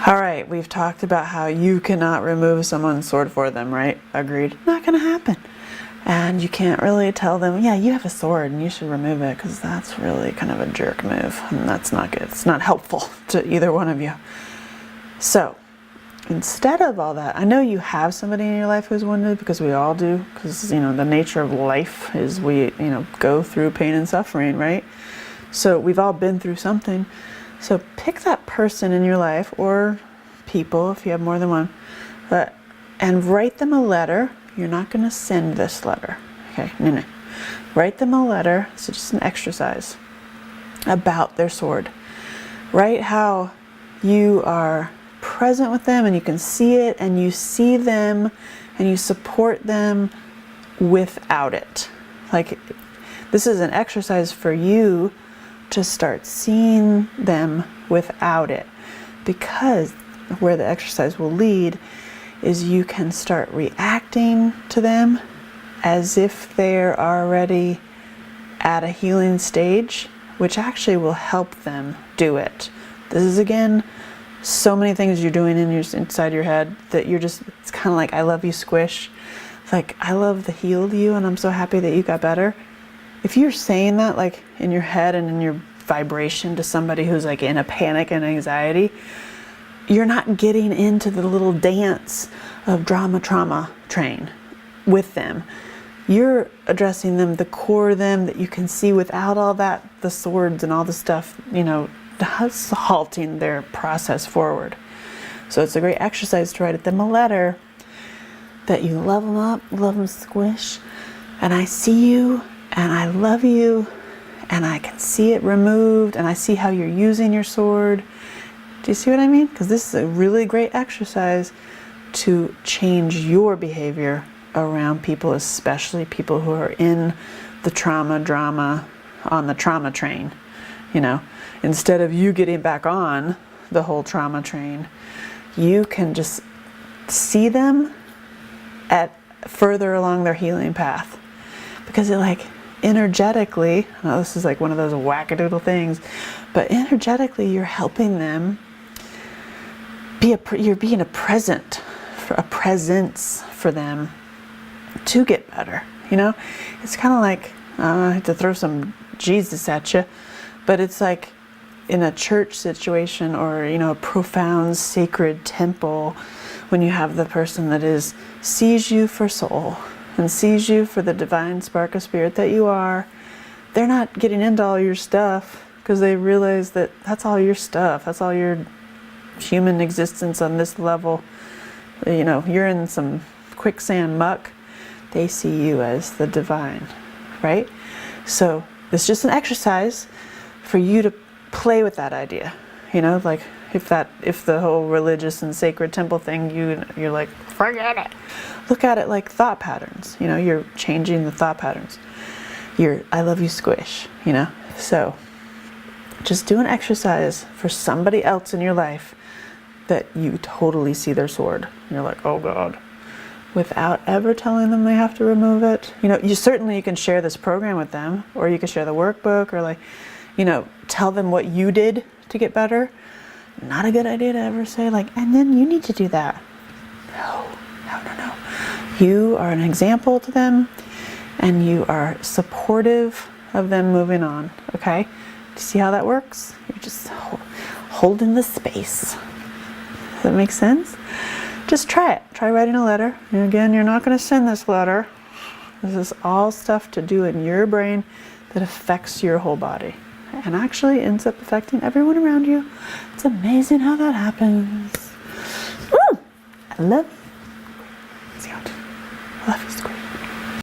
All right, we've talked about how you cannot remove someone's sword for them, right? Agreed. Not gonna happen. And you can't really tell them, yeah, you have a sword and you should remove it, because that's really kind of a jerk move, and that's not good. It's not helpful to either one of you. So instead of all that, I know you have somebody in your life who's wounded, because we all do, because the nature of life is we go through pain and suffering, right? So we've all been through something. So pick that person in your life, or people if you have more than one, and write them a letter. You're not going to send this letter, okay? No. Write them a letter, so just an exercise, about their sword. Write how you are present with them and you can see it, and you see them and you support them without it. Like, this is an exercise for you to start seeing them without it, because where the exercise will lead is you can start reacting to them as if they're already at a healing stage, which actually will help them do it. This is, again, so many things you're doing inside your head that it's kind of like, I love you squish. It's like, I love the healed you and I'm so happy that you got better. If you're saying that like in your head and in your vibration to somebody who's like in a panic and anxiety, you're not getting into the little dance of drama trauma train with them. You're addressing them, the core of them that you can see without all that, the swords and all the stuff, that's halting their process forward. So it's a great exercise to write them a letter that you love them up, love them squish, and I see you, and I love you, and I can see it removed, and I see how you're using your sword. Do you see what I mean? Because this is a really great exercise to change your behavior around people, especially people who are in the drama, on the trauma train. Instead of you getting back on the whole trauma train, you can just see them at further along their healing path, because it energetically, this is like one of those wackadoodle things, but energetically you're helping them you're being a presence for them to get better. It's kind of like, I hate to throw some Jesus at you, but it's like in a church situation, or a profound sacred temple, when you have the person that sees you for soul and sees you for the divine spark of spirit that you are. They're not getting into all your stuff, because they realize that that's all your stuff, that's all your human existence on this level. You're in some quicksand muck. They see you as the divine, right? So it's just an exercise for you to play with that idea. Like if the whole religious and sacred temple thing, you're like, forget it. Look at it like thought patterns. You're changing the thought patterns. I love you squish, So just do an exercise for somebody else in your life that you totally see their sword. You're like, oh God. Without ever telling them they have to remove it. You can share this program with them, or you can share the workbook, or tell them what you did to get better. Not a good idea to ever say and then you need to do that. No. You are an example to them, and you are supportive of them moving on, okay? Do you see how that works? You're just holding the space. Does that make sense? Just try it. Try writing a letter. And again, you're not going to send this letter. This is all stuff to do in your brain that affects your whole body, and actually ends up affecting everyone around you. It's amazing how that happens. I love you. I love you, Squish.